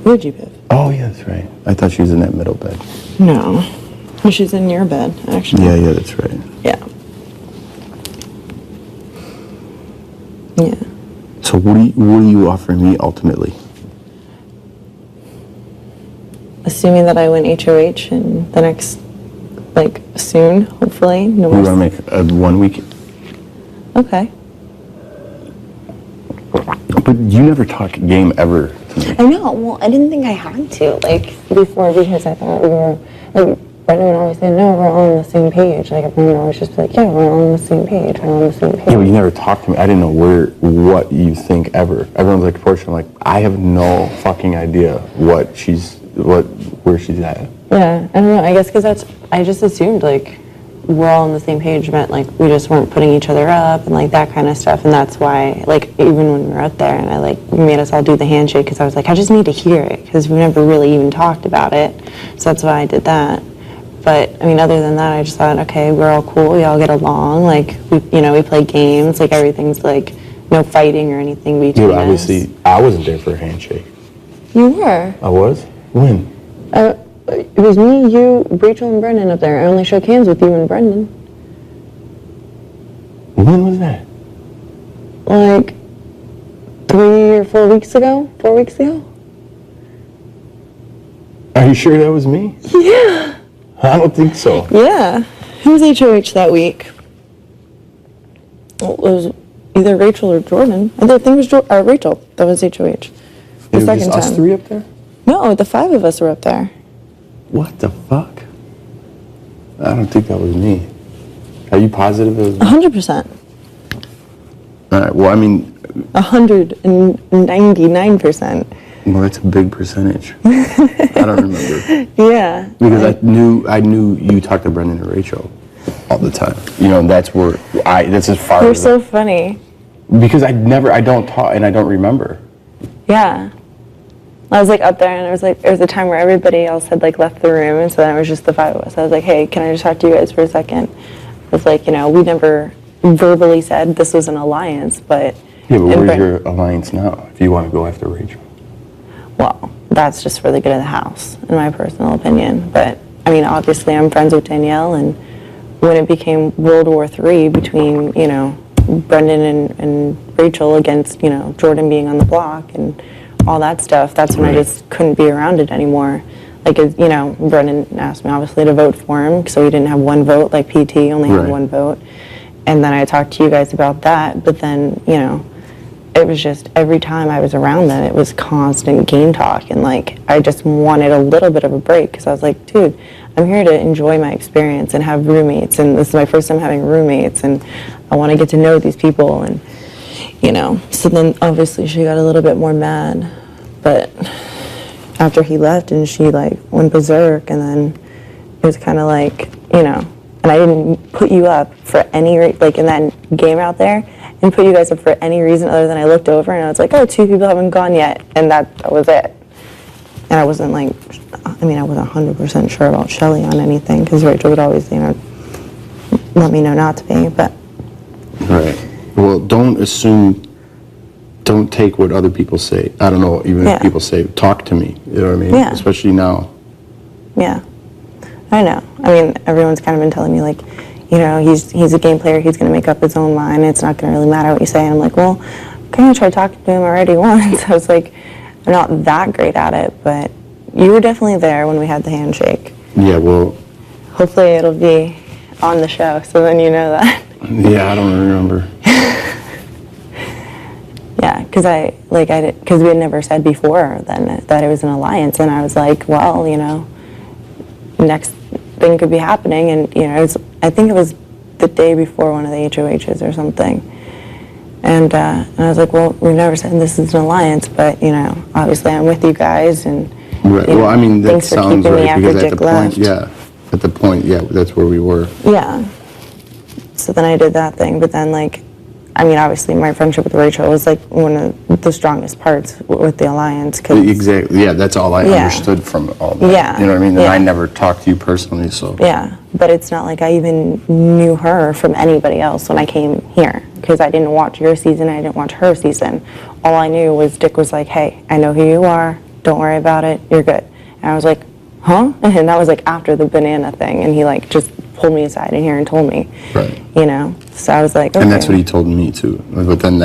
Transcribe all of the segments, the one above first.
PorschesPleaToJeff. Oh, yeah, that's right. I thought she was in that middle bed. No. She's in your bed, actually. Yeah, that's right. Yeah. Yeah. So what are you offering me ultimately? Assuming that I win HOH in the next, soon, hopefully. No We more. want to make a 1 week. Okay. But you never talk game ever to me. I know. Well, I didn't think I had to, before, because I thought we were, Brendan would always say, no, we're all on the same page. Everyone would always just be like, yeah, we're all on the same page. We're on the same page. Yeah, but you never talked to me. I didn't know what you think ever. Everyone's like, Porsche. I'm like, I have no fucking idea where she's at. Yeah, I don't know. I guess because I just assumed, we're all on the same page meant, we just weren't putting each other up and, that kind of stuff. And that's why, even when we were up there and I, made us all do the handshake because I was like, I just need to hear it because we never really even talked about it. So that's why I did that. But, other than that, I just thought, okay, we're all cool. We all get along. We play games. Everything's, no fighting or anything between us. Obviously, I wasn't there for a handshake. You were. I was? When? It was me, you, Rachel, and Brendan up there. I only shook hands with you and Brendan. When was that? 3 or 4 weeks ago? 4 weeks ago? Are you sure that was me? Yeah. I don't think so. Yeah. Who was HOH that week? Well, it was either Rachel or Jordan. I think it was Rachel that was HOH. It was just us three up there? No, the 5 of us were up there. What the fuck? I don't think that was me. Are you positive it was me? 100%. All right, well, 199%. Well, that's a big percentage. I don't remember. Yeah. Because I knew you talked to Brendan and Rachel all the time. That's where that's as far You're as... so funny. Because I don't talk and I don't remember. Yeah. I was up there and there was a time where everybody else had left the room and so then it was just the 5 of us. I was like, hey, can I just talk to you guys for a second? It was we never verbally said this was an alliance, but... Yeah, but where's your alliance now if you want to go after Rachel? Well, that's just for the good of the house, in my personal opinion. But, obviously I'm friends with Danielle, and when it became World War III between, Brendan and Rachel against, Jordan being on the block and all that stuff, that's when I just couldn't be around it anymore. Brendan asked me, obviously, to vote for him, so he didn't have one vote, like PT only had one vote. And then I talked to you guys about that, but then, it was just every time I was around them, it was constant game talk. And I just wanted a little bit of a break because I was like, dude, I'm here to enjoy my experience and have roommates. And this is my first time having roommates. And I want to get to know these people. And, so then obviously she got a little bit more mad. But after he left and she went berserk. And then it was kind of and I didn't put you up for any, in that game out there. And put you guys up for any reason other than I looked over and I was like, oh, 2 people haven't gone yet. And that was it. And I wasn't I wasn't 100% sure about Shelly on anything because Rachel would always, let me know not to be, but. Right. Well, don't take what other people say. I don't know, even if people say, talk to me. You know what I mean? Yeah. Especially now. Yeah. I know. Everyone's kind of been telling me, he's a game player, he's going to make up his own mind, it's not going to really matter what you say. And I'm like, well, I kind of tried talking to him already once. I was like, I'm not that great at it, but you were definitely there when we had the handshake. Yeah, well... Hopefully it'll be on the show, so then you know that. Yeah, I don't remember. Yeah, because we had never said before then that it was an alliance, and I was like, well, next thing could be happening, and I think it was the day before one of the HOHs or something, and I was like, well, we've never said this is an alliance, but obviously I'm with you guys, and right. Well, that sounds right because at the point, that's where we were. Yeah. So then I did that thing, but then obviously my friendship with Rachel was one of the strongest parts with the alliance. Exactly. Yeah, that's all I understood from all that. Yeah. You know what I mean? And I never talked to you personally, so. Yeah, but it's not like I even knew her from anybody else when I came here because I didn't watch your season. I didn't watch her season. All I knew was Dick was like, hey, I know who you are. don't worry about it, you're good. And I was like, huh? And that was like after the banana thing, and he like just pulled me aside in here and told me, Right. you know. So I was like, okay. And that's what he told me too. But then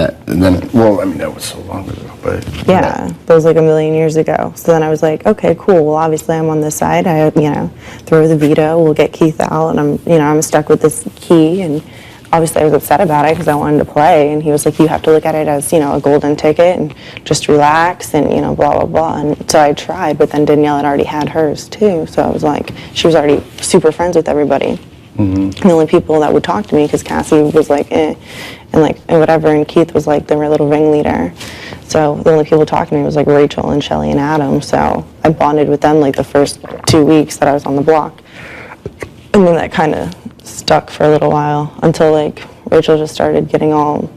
well, I mean, that was so long ago, but. Yeah, that was like a million years ago. So then I was like, okay, cool. Well, obviously I'm on this side. I, you know, throw the veto. We'll get Keith out, and I'm stuck with this key. And obviously I was upset about it because I wanted to play. And he was like, you have to look at it as, you know, a golden ticket and just relax and, you know, blah, blah, blah. And so I tried, but then Danielle had already had hers too. So I was like, she was already super friends with everybody. And the only people that would talk to me, because Cassie was like, and whatever, and Keith was like the little ringleader. So the only people talking to me was like Rachel and Shelly and Adam. So I bonded with them like the first 2 weeks that I was on the block. And then that kind of stuck for a little while until like Rachel just started getting all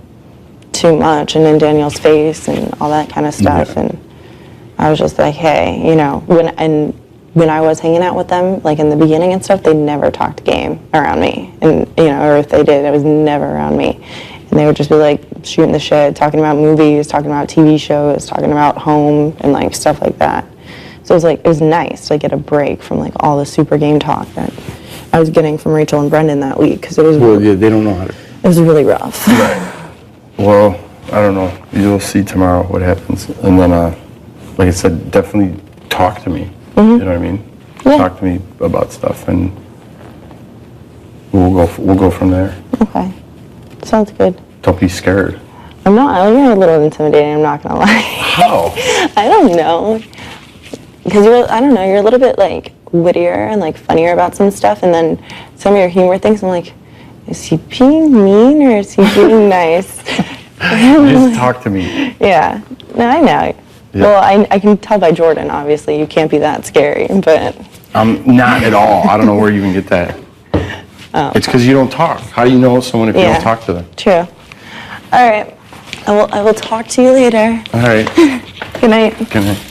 too much and in Danielle's face and all that kind of stuff. Yeah. And I was just like, hey, you know, when I was hanging out with them, like in the beginning and stuff, they never talked game around me. And, you know, or if they did, it was never around me. And they would just be like shooting the shit, talking about movies, talking about TV shows, talking about home and like stuff like that. So it was like, it was nice to like, get a break from like all the super game talk that I was getting from Rachel and Brendan that week. Because it was, Well, yeah, they don't know how to. it was really rough. Right. Well, I don't know. You'll see tomorrow what happens. And then, like I said, definitely talk to me. You know what I mean? Yeah. Talk to me about stuff, and we'll go from there. Okay. Sounds good. Don't be scared. I'm not, you're a little intimidating, I'm not gonna lie. How? I don't know. Because I don't know, you're a little bit like wittier and like funnier about some stuff, and then some of your humor things, I'm like, is he being mean or is he being nice? Just talk to me. Yeah. No, I know. Yeah. Well, I can tell by Jordan, obviously, you can't be that scary, but... I'm not at all. I don't know where you even get that. Oh. It's because you don't talk. How do you know someone if you don't talk to them? True. All right. I will talk to you later. All right. Good night. Good night.